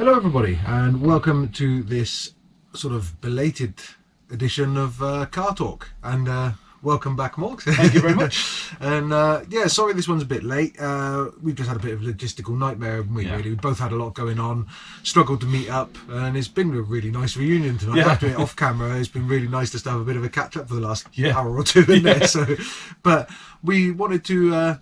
Hello everybody and welcome to this sort of belated edition of Car Talk, and welcome back Morgs. Thank you very much. And yeah, sorry this one's a bit late. We've just had a bit of a logistical nightmare, haven't we? Really, we both had a lot going on, struggled to meet up, and it's been a really nice reunion tonight. After it off camera, it's been really nice just to have a bit of a catch up for the last hour or two in there. So, but we wanted to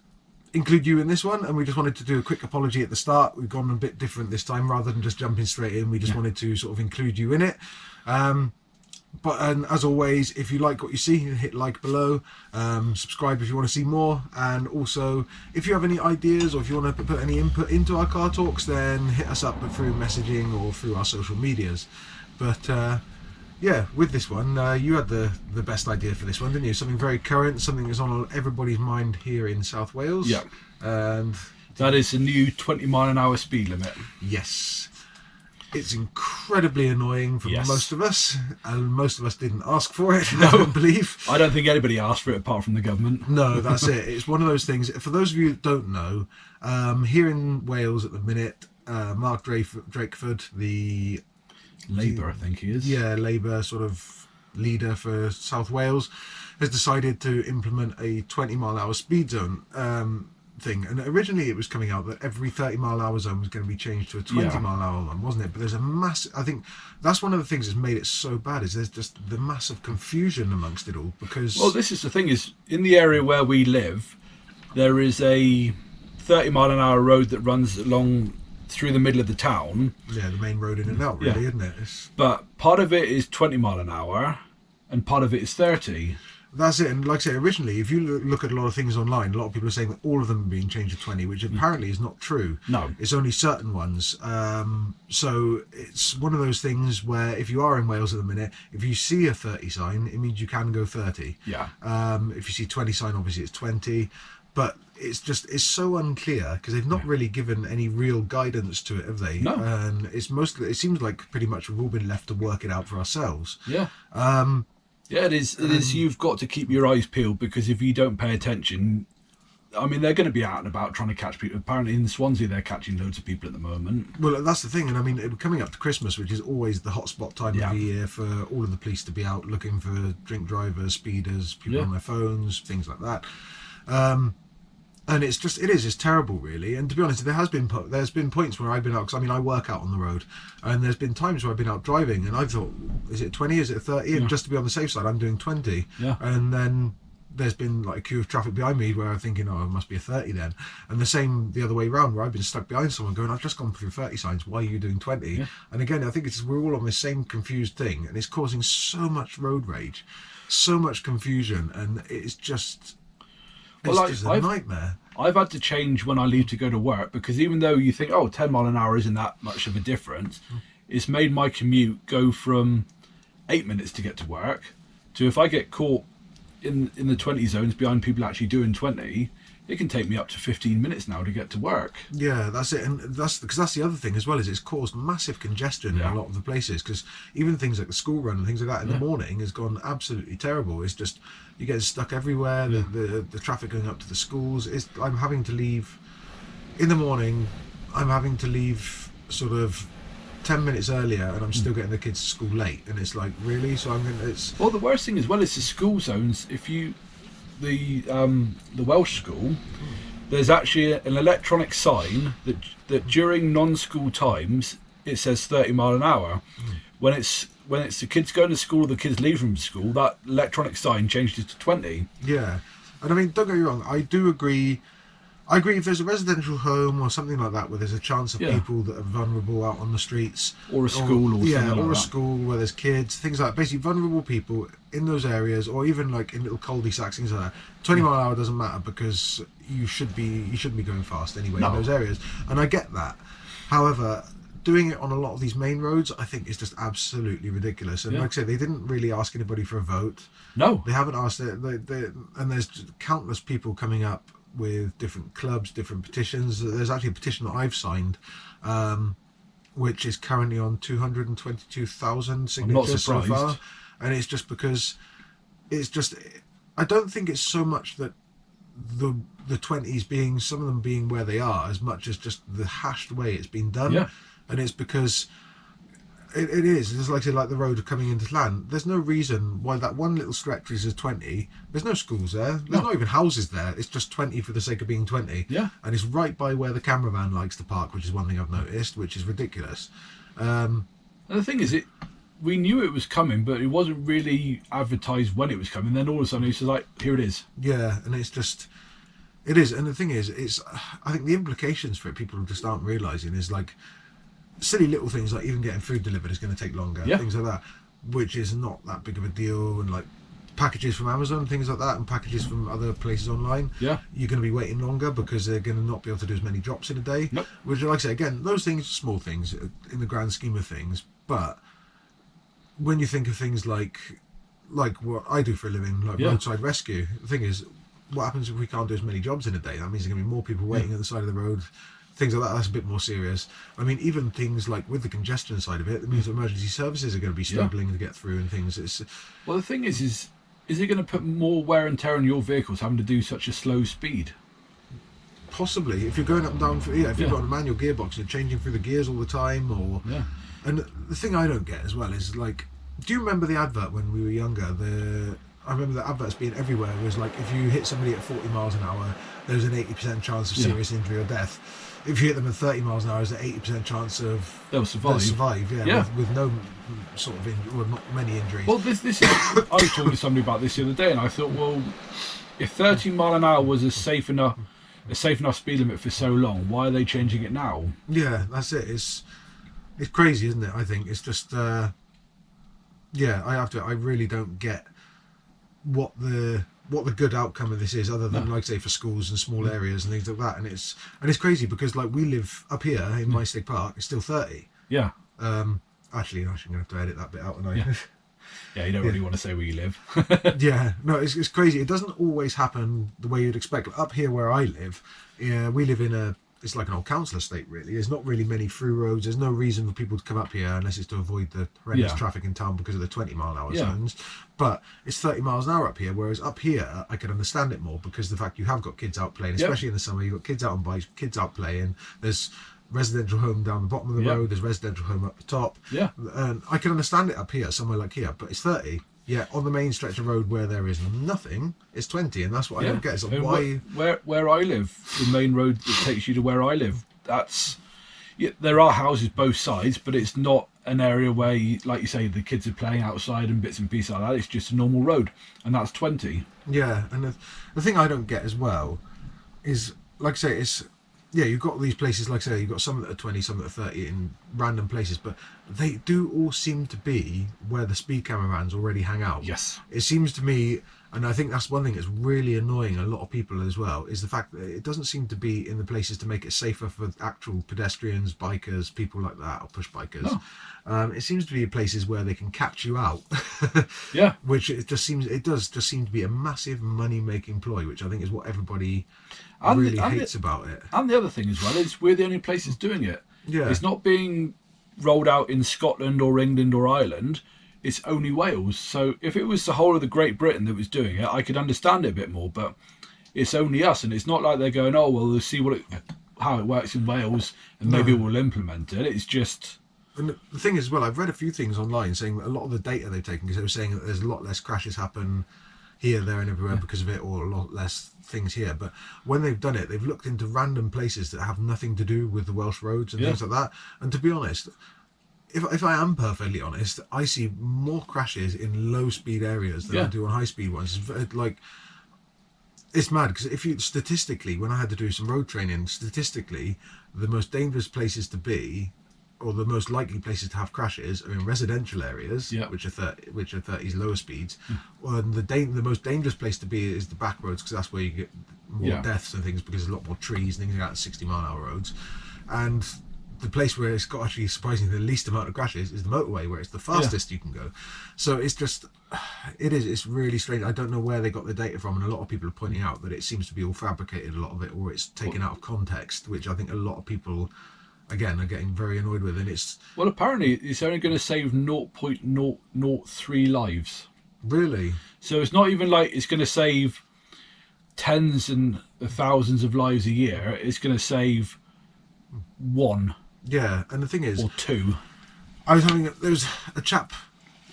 include you in this one, and we just wanted to do a quick apology at the start. We've gone a bit different this time, rather than just jumping straight in. We just wanted to sort of include you in it. But as always, if you like what you see, hit like below, subscribe if you want to see more, and also if you have any ideas or if you want to put any input into our car talks, then hit us up through messaging or through our social medias. But yeah, with this one, you had the best idea for this one, didn't you? Something very current, something that's on everybody's mind here in South Wales. Yeah. And that is the new 20-mile-an-hour speed limit. Yes. It's incredibly annoying for most of us, and most of us didn't ask for it, I don't believe. I don't think anybody asked for it apart from the government. No, that's it. It's one of those things. For those of you that don't know, here in Wales at the minute, Mark Drakeford, the Labour, I think he is. Yeah, Labour sort of leader for South Wales, has decided to implement a 20-mile-an-hour speed zone thing. And originally it was coming out that every 30-mile-an-hour zone was going to be changed to a 20-mile-an-hour one, wasn't it? But there's a massive... I think that's one of the things that's made it so bad, is there's just the massive confusion amongst it all, because... Well, this is the thing, is in the area where we live, there is a 30-mile-an-hour road that runs along through the middle of the town. Yeah, the main road in and out, really, isn't it? But part of it is 20 mile an hour and part of it is 30. That's it. And like I say, originally, if you look at a lot of things online, a lot of people are saying that all of them are being changed to 20, which apparently is not true. No. It's only certain ones. So it's one of those things where if you are in Wales at the minute, if you see a 30 sign, it means you can go 30. Yeah. If you see 20 sign, obviously it's 20. But it's so unclear, because they've not really given any real guidance to it, have they? No. And it's mostly, it seems like pretty much we've all been left to work it out for ourselves. Yeah. Yeah, it is. It is. You've got to keep your eyes peeled, because if you don't pay attention, I mean, they're going to be out and about trying to catch people. Apparently in Swansea, they're catching loads of people at the moment. Well, that's the thing. And I mean, coming up to Christmas, which is always the hotspot time of the year for all of the police to be out looking for drink drivers, speeders, people on their phones, things like that. And it's terrible, really. And to be honest, there's been points where I've been out, because I mean, I work out on the road, and there's been times where I've been out driving and I've thought, is it 20, is it 30? And just to be on the safe side, I'm doing 20. Yeah. And then there's been like a queue of traffic behind me where I'm thinking, oh, it must be a 30 then. And the same the other way around, where I've been stuck behind someone going, I've just gone through 30 signs, why are you doing 20? Yeah. And again, I think we're all on the same confused thing, and it's causing so much road rage, so much confusion, and it's just... It's just a nightmare. I've had to change when I leave to go to work, because even though you think, 10 mile an hour isn't that much of a difference, it's made my commute go from 8 minutes to get to work to, if I get caught in the 20 zones behind people actually doing 20, it can take me up to 15 minutes now to get to work. Yeah, that's it. And that's the other thing as well, is it's caused massive congestion in a lot of the places, because even things like the school run and things like that in the morning has gone absolutely terrible. It's just, you get stuck everywhere. The traffic going up to the schools, I'm having to leave in the morning. I'm having to leave sort of 10 minutes earlier, and I'm still getting the kids to school late, and it's like, really? So well, the worst thing as well is the school zones. If you the Welsh school, there's actually an electronic sign that during non-school times it says 30 mile an hour. When it's the kids going to school or the kids leave from school, that electronic sign changes to 20. Yeah, and I mean, don't get me wrong, I do agree. I agree, if there's a residential home or something like that where there's a chance of people that are vulnerable out on the streets, or a school, or something like a school where there's kids, things like that, basically vulnerable people in those areas, or even like in little cul-de-sacs, things like that. 20 mile an hour doesn't matter, because you shouldn't be going fast anyway in those areas, and I get that. However, doing it on a lot of these main roads, I think, is just absolutely ridiculous. And like I said, they didn't really ask anybody for a vote. No, they haven't asked it. And there's countless people coming up with different clubs, different petitions. There's actually a petition that I've signed, which is currently on 222,000 signatures so far. And it's just because I don't think it's so much that the 20s being, some of them being where they are, as much as just the hashed way it's been done. and it's because it is. It's like the road coming into land. There's no reason why that one little stretch is 20. There's no schools there. There's not even houses there. It's just 20 for the sake of being 20. Yeah. And it's right by where the cameraman likes to park, which is one thing I've noticed, which is ridiculous. And the thing is, we knew it was coming, but it wasn't really advertised when it was coming. Then all of a sudden, it's just like, here it is. Yeah, and it's just... It is. And the thing is, I think the implications for it, people just aren't realising, is like... silly little things like even getting food delivered is going to take longer, things like that, which is not that big of a deal. And like packages from Amazon, things like that, and packages from other places online, you're going to be waiting longer because they're going to not be able to do as many drops in a day. Which, like I say, again, those things are small things in the grand scheme of things, but when you think of things like what I do for a living, like roadside rescue, the thing is, what happens if we can't do as many jobs in a day? That means there's going to be more people waiting at the side of the road. Things like that, that's a bit more serious. I mean, even things like with the congestion side of it means emergency services are going to be struggling to get through and things. Well, the thing is it going to put more wear and tear on your vehicles having to do such a slow speed? Possibly. If you're going up and down, if you've got a manual gearbox, you're changing through the gears all the time. And the thing I don't get as well is, like, do you remember the advert when we were younger? I remember the adverts being everywhere. It was like, if you hit somebody at 40 miles an hour, there's an 80% chance of serious injury or death. If you hit them at 30 miles an hour, there's an 80% chance of they'll survive. With no sort of not many injuries. Well, this is, I was talking to somebody about this the other day, and I thought, well, if 30 mile an hour was a safe enough speed limit for so long, why are they changing it now? Yeah, that's it. It's crazy, isn't it? I think it's just I really don't get what the good outcome of this is, other than like say for schools and small areas and things like that. And it's crazy because like we live up here in Mystig Park, it's still 30. Yeah. Actually, I'm gonna have to edit that bit out, and yeah, you don't really want to say where you live. Yeah, no, it's crazy. It doesn't always happen the way you'd expect. Up here where I live, we live in it's like an old council estate, really. There's not really many through roads. There's no reason for people to come up here unless it's to avoid the horrendous traffic in town because of the 20 mile an hour zones. But it's 30 miles an hour up here, whereas up here I can understand it more because the fact you have got kids out playing, especially in the summer. You've got kids out on bikes, kids out playing. There's residential home down the bottom of the road. There's residential home up the top. Yeah, and I can understand it up here, somewhere like here. But it's 30. Yeah, on the main stretch of road where there is nothing, it's 20, and that's what I don't get. Is like, why? Where I live, the main road that takes you to where I live, there are houses both sides, but it's not an area where, like you say, the kids are playing outside and bits and pieces like that. It's just a normal road, and that's 20. Yeah, and the thing I don't get as well is, like I say, it's... Yeah, you've got these places, like I say, you've got some that are 20, some that are 30 in random places, but they do all seem to be where the speed cameramans already hang out. Yes. It seems to me, and I think that's one thing that's really annoying a lot of people as well, is the fact that it doesn't seem to be in the places to make it safer for actual pedestrians, bikers, people like that, or push bikers. No. It seems to be places where they can catch you out. Yeah. Which it does just seem to be a massive money-making ploy, which I think is what everybody really hates about it. And the other thing as well is we're the only places doing it. Yeah. It's not being rolled out in Scotland or England or Ireland. It's only Wales. So if it was the whole of the Great Britain that was doing it, I could understand it a bit more. But it's only us, and it's not like they're going, oh, well, we'll see how it works in Wales, and maybe we'll implement it. It's just... And the thing is, well, I've read a few things online saying that a lot of the data they've taken, because they were saying that there's a lot less crashes happen here, there, and everywhere because of it, or a lot less things here. But when they've done it, they've looked into random places that have nothing to do with the Welsh roads and things like that. And to be honest, if I am perfectly honest, I see more crashes in low speed areas than I do on high speed ones. It's mad, because if you statistically, when I had to do some road training, statistically, the most dangerous places to be, or the most likely places to have crashes, are in residential areas, which are 30s lower speeds. And the most dangerous place to be is the back roads, because that's where you get more deaths and things, because there's a lot more trees and things like that, 60 mile an hour roads. And the place where it's got actually surprisingly the least amount of crashes is the motorway, where it's the fastest you can go. So it's just, it's really strange. I don't know where they got the data from, and a lot of people are pointing out that it seems to be all fabricated, a lot of it, or it's taken out of context, which I think a lot of people, again, are getting very annoyed with. And it's... Well, apparently it's only going to save 0.003 lives. Really? So it's not even like it's going to save tens and thousands of lives a year. It's going to save one Yeah, and the thing is, or 2. there was a chap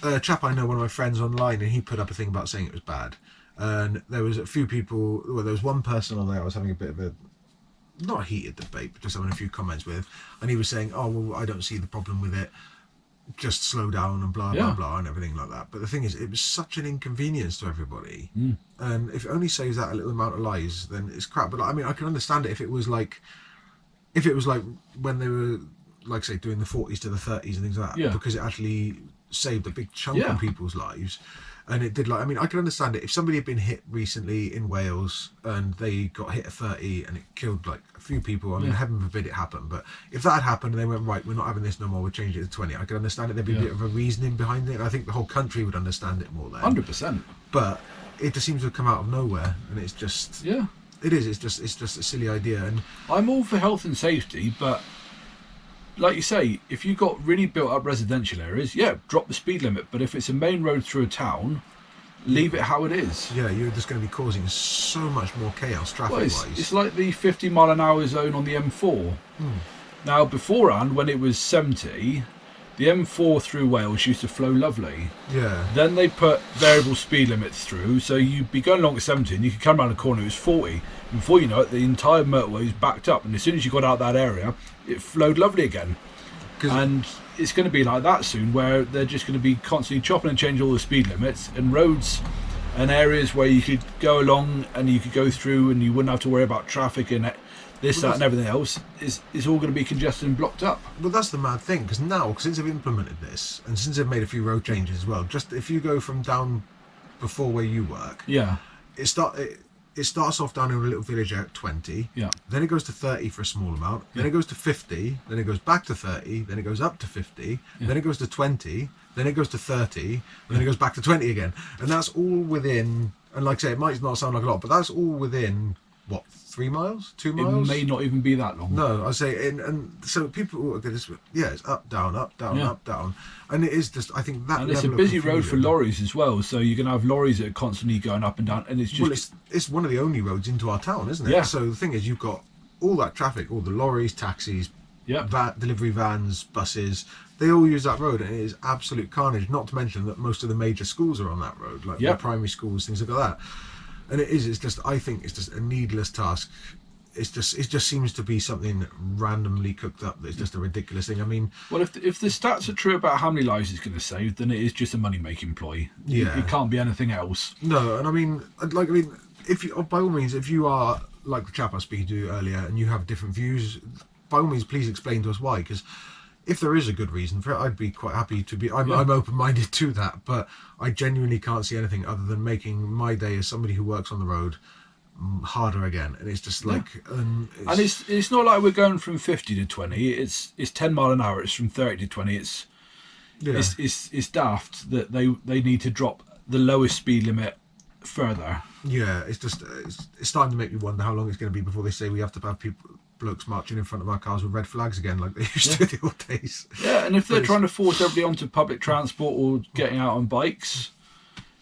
I know, one of my friends online, and he put up a thing about saying it was bad. And there was a few people, well, there was one person on there I was having a bit of a, not a heated debate, but just having a few comments with, and he was saying, oh, well, I don't see the problem with it, just slow down and blah, blah, blah, and everything like that. But the thing is, it was such an inconvenience to everybody. And if it only saves that a little amount of lives, then it's crap. But I mean, I can understand it if it was like when they were, like, say, doing the 40s to the 30s and things like that, because it actually saved a big chunk of people's lives. And it did, like, I mean, I can understand it. If somebody had been hit recently in Wales and they got hit at 30 and it killed, like, a few people, I mean, heaven forbid it happened. But if that had happened and they went, right, we're not having this no more, we'll change it to 20, I can understand it. There'd be a bit of a reasoning behind it. And I think the whole country would understand it more then. 100%. But it just seems to have come out of nowhere. And it's just... Yeah. It is. It's just a silly idea. And I'm all for health and safety, but... like you say, if you've got really built up residential areas, drop the speed limit. But if it's a main road through a town, leave it how it is. Yeah, you're just going to be causing so much more chaos traffic-wise. It's like the 50 mile an hour zone on the M4. Now, beforehand, when it was 70, the M4 through Wales used to flow lovely. Yeah. Then they put variable speed limits through, so you'd be going along at 70 and you could come around the corner, it was 40. And before you know it, the entire motorway was backed up, and as soon as you got out that area, it flowed lovely again. And it's going to be like that soon, where they're just going to be constantly chopping and changing all the speed limits, and roads and areas where you could go along and you could go through and you wouldn't have to worry about traffic and this, that and everything else is all going to be congested and blocked up. Well, that's the mad thing, because now, since they've implemented this, and since they've made a few road changes as well, just if you go from down before where you work, it starts off down in a little village at 20, then it goes to 30 for a small amount, then it goes to 50, then it goes back to 30, then it goes up to 50, then it goes to 20, then it goes to 30, and then it goes back to 20 again. And that's all within, and like I say, it might not sound like a lot, but that's all within, what, 3 miles? 2 miles? It may not even be that long. No, I say, and so people, it's up, down, up, down. And it is just, I think that. And it's a busy road for lorries as well, so you're going to have lorries that are constantly going up and down, and it's just... Well, it's one of the only roads into our town, isn't it? Yeah. So the thing is, you've got all that traffic, all the lorries, taxis, delivery vans, buses, they all use that road, and it is absolute carnage, not to mention that most of the major schools are on that road, like the primary schools, things like that. And it's just, I think it's just a needless task. It just seems to be something randomly cooked up that's just a ridiculous thing. I mean, well, if the stats are true about how many lives it's going to save, then it is just a money-making ploy. It can't be anything else. No, and I mean, if you, by all means, if you are like the chap I spoke to earlier and you have different views, by all means, please explain to us why, because if there is a good reason for it, I'd be quite happy to be. I'm open-minded to that, but I genuinely can't see anything other than making my day as somebody who works on the road harder again. And it's just like, and it's not like we're going from 50 to 20. It's 10 mile an hour. It's from 30 to 20. It's daft that they need to drop the lowest speed limit further. Yeah, it's just it's starting to make me wonder how long it's going to be before they say we have to have blokes marching in front of our cars with red flags again, like they used to in the old days. Yeah, and if they're trying to force everybody onto public transport or getting out on bikes,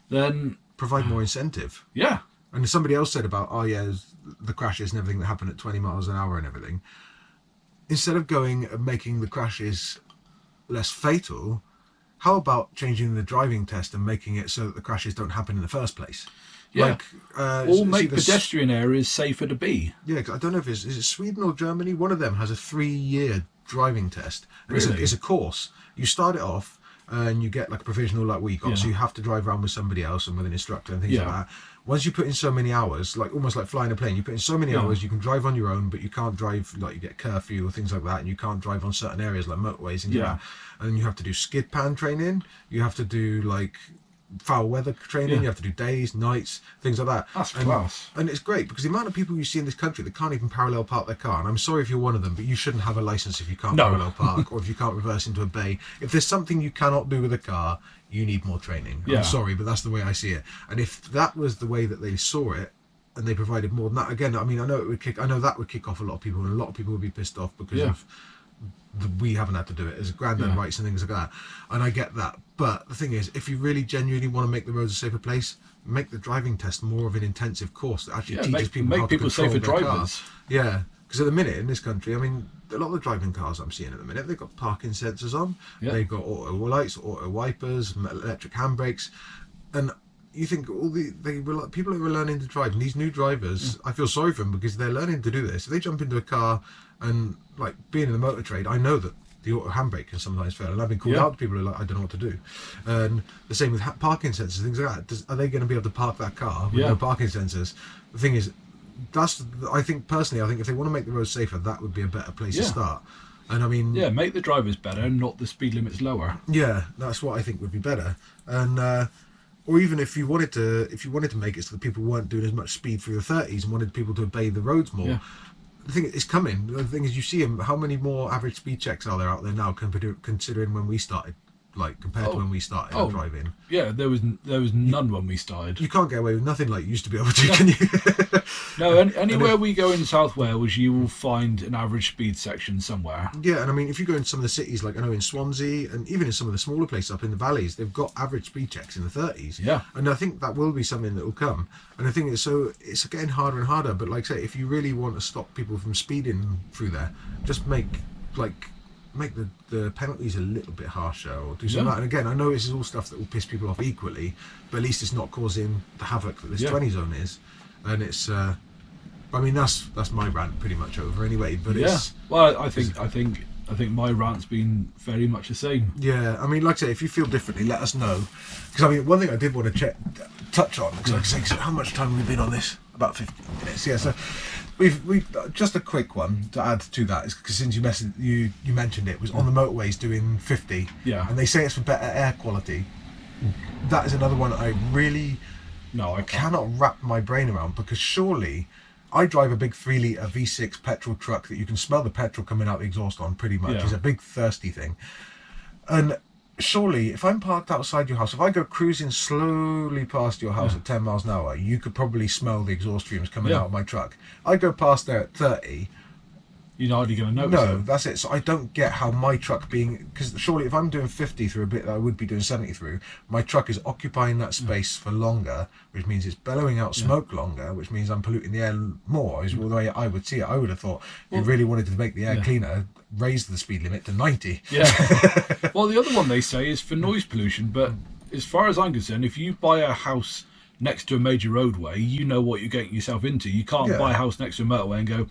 then provide more incentive. Yeah. And somebody else said about, the crashes and everything that happen at 20 miles an hour and everything. Instead of going and making the crashes less fatal, how about changing the driving test and making it so that the crashes don't happen in the first place? Yeah, or make pedestrian areas safer to be. Yeah, I don't know if is it Sweden or Germany? One of them has a 3-year driving test. And really? It's a course. You start it off and you get like a provisional like we got, so you have to drive around with somebody else and with an instructor and things like that. Once you put in so many hours, like almost like flying a plane, you put in so many hours, you can drive on your own, but you can't drive, like you get curfew or things like that, and you can't drive on certain areas like motorways and that. And then you have to do skid pan training, you have to do like foul weather training, you have to do days, nights, things like that. That's class. And it's great because the amount of people you see in this country that can't even parallel park their car, and I'm sorry if you're one of them, but you shouldn't have a license if you can't parallel park or if you can't reverse into a bay. If there's something you cannot do with a car, you need more training. I'm sorry, but that's the way I see it. And if that was the way that they saw it and they provided more than that, again, I mean, I know that would kick off a lot of people, and a lot of people would be pissed off because of we haven't had to do it as granddad rights and things like that, and I get that. But the thing is, if you really genuinely want to make the roads a safer place, make the driving test more of an intensive course that actually teaches people how to control their car. Yeah, Because at the minute in this country, I mean, a lot of the driving cars I'm seeing at the minute, they've got parking sensors on, they've got auto lights, auto wipers, electric handbrakes, and you think people who are learning to drive, and these new drivers, I feel sorry for them because they're learning to do this. If they jump into a car and like being in the motor trade, I know that the auto handbrake can sometimes fail, and I've been called out to people who are like, I don't know what to do. And the same with parking sensors, things like that. Are they going to be able to park that car with no parking sensors? The thing is, I think if they want to make the roads safer, that would be a better place to start. And I mean, make the drivers better, not the speed limits lower. Yeah, that's what I think would be better. And or even if you wanted to make it so that people weren't doing as much speed through the 30s and wanted people to obey the roads more. Yeah. The thing is, it's coming. The thing is, you see them. How many more average speed checks are there out there now, considering when we started? Like compared to when we started driving. Yeah, there was none when we started. You can't get away with nothing like you used to be able to, can you? No, anywhere we go in South Wales, you will find an average speed section somewhere. Yeah, and I mean, if you go in some of the cities, like I know in Swansea, and even in some of the smaller places up in the valleys, they've got average speed checks in the 30s. Yeah. And I think that will be something that will come. And I think it's getting harder and harder. But like I say, if you really want to stop people from speeding through there, just make the penalties a little bit harsher, or do something like that. And again, I know this is all stuff that will piss people off equally, but at least it's not causing the havoc that this 20 zone is. And it's I mean, that's my rant pretty much over anyway, but I think my rant's been very much the same. Yeah, I mean, like I say, if you feel differently, let us know. Because I mean, one thing I did want to touch on, because like I say, so how much time have we been on this? About 15 minutes. Yeah, so we've just a quick one to add to that is because since you mentioned it was on the motorways doing 50. Yeah. And they say it's for better air quality. That is another one I cannot wrap my brain around, because surely I drive a big 3-litre V6 petrol truck that you can smell the petrol coming out the exhaust on pretty much. It's a big thirsty thing. And surely if I'm parked outside your house, if I go cruising slowly past your house at 10 miles an hour, you could probably smell the exhaust fumes coming out of my truck. I go past there at 30. You're not hardly going to notice. No, that's it. So I don't get how my truck because surely if I'm doing 50 through a bit that I would be doing 70 through, my truck is occupying that space for longer, which means it's bellowing out smoke longer, which means I'm polluting the air more, is the way I would see it. I would have thought if you really wanted to make the air cleaner, raise the speed limit to 90. Yeah. Well, the other one they say is for noise pollution, but as far as I'm concerned, if you buy a house next to a major roadway, you know what you're getting yourself into. You can't buy a house next to a motorway and go,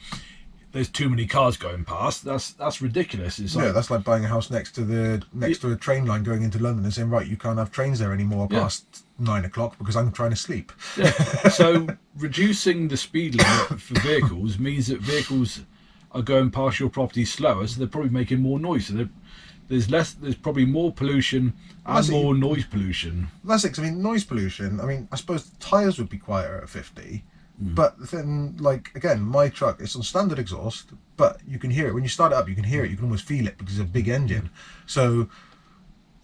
there's too many cars going past. That's ridiculous. It's like, that's like buying a house next to a train line going into London and saying, right, you can't have trains there anymore past 9 o'clock because I'm trying to sleep. Yeah. So reducing the speed limit for vehicles means that vehicles are going past your property slower, so they're probably making more noise. So there's probably more pollution and more noise pollution. That's it. 'Cause I mean, noise pollution. I mean, I suppose tyres would be quieter at 50. But then, like, again, my truck, it's on standard exhaust, but you can hear it. When you start it up, you can hear it. You can almost feel it because it's a big engine. So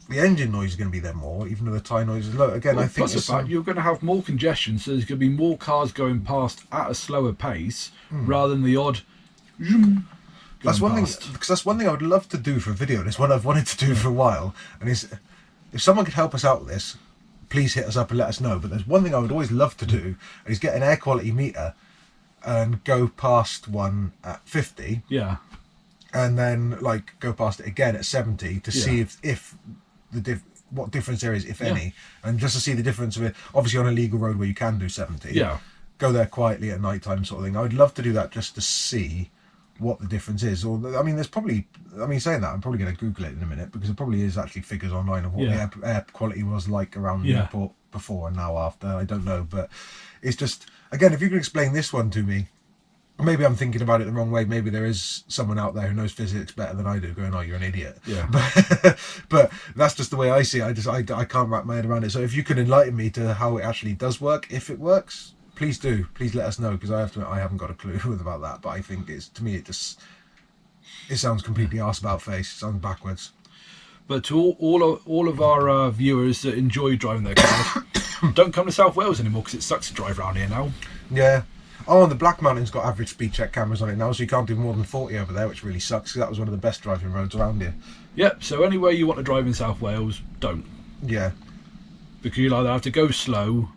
the engine noise is going to be there more, even though the tyre noise is low. Again, I think plus the fact you're going to have more congestion, so there's going to be more cars going past at a slower pace rather than the odd. That's one thing, because that's one thing I would love to do for a video. And it's one I've wanted to do for a while. And it's, if someone could help us out with this, please hit us up and let us know. But there's one thing I would always love to do, is get an air quality meter and go past one at 50. Yeah. And then like go past it again at 70 to see if what difference there is, if any, and just to see the difference of it. Obviously on a legal road where you can do 70. Yeah. Go there quietly at night time, sort of thing. I would love to do that just to see what the difference is. Or I mean, there's probably, I mean, saying that, I'm probably going to Google it in a minute, because there probably is actually figures online of what the air quality was like around the airport before and now after. I don't know, but it's just, again, if you could explain this one to me, maybe I'm thinking about it the wrong way. Maybe there is someone out there who knows physics better than I do going, oh, you're an idiot. Yeah. But that's just the way I see it. I can't wrap my head around it. So if you could enlighten me to how it actually does work, if it works, please do. Please let us know, because I have to admit, I haven't got a clue about that. But I think to me, it sounds completely arse about face. It sounds backwards. But to all of our viewers that enjoy driving their cars, don't come to South Wales anymore, because it sucks to drive around here now. Yeah. Oh, and the Black Mountain's got average speed check cameras on it now, so you can't do more than 40 over there, which really sucks, because that was one of the best driving roads around here. Yep, so anywhere you want to drive in South Wales, don't. Yeah. Because you'll either have to go slow,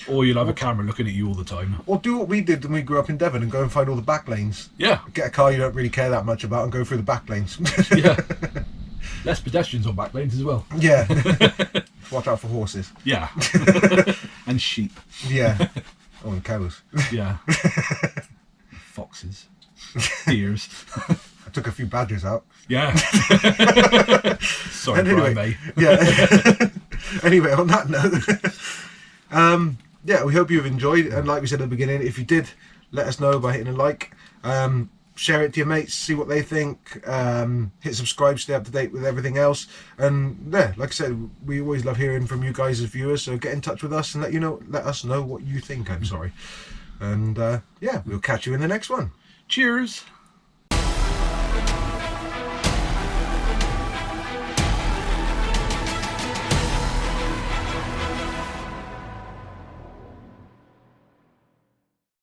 Or you'll have a camera looking at you all the time. Or do what we did when we grew up in Devon and go and find all the back lanes. Yeah. Get a car you don't really care that much about and go through the back lanes. Yeah. Less pedestrians on back lanes as well. Yeah. Watch out for horses. Yeah. And sheep. Yeah. Oh, and cows. Yeah. Foxes. Deers. I took a few badgers out. Yeah. Sorry, And anyway, Brian May. Yeah. Anyway, on that note, yeah, we hope you've enjoyed. And like we said at the beginning, if you did, let us know by hitting a like. Share it to your mates, see what they think. Hit subscribe, stay up to date with everything else. And yeah, like I said, we always love hearing from you guys as viewers. So get in touch with us and let us know what you think. I'm sorry. And yeah, we'll catch you in the next one. Cheers.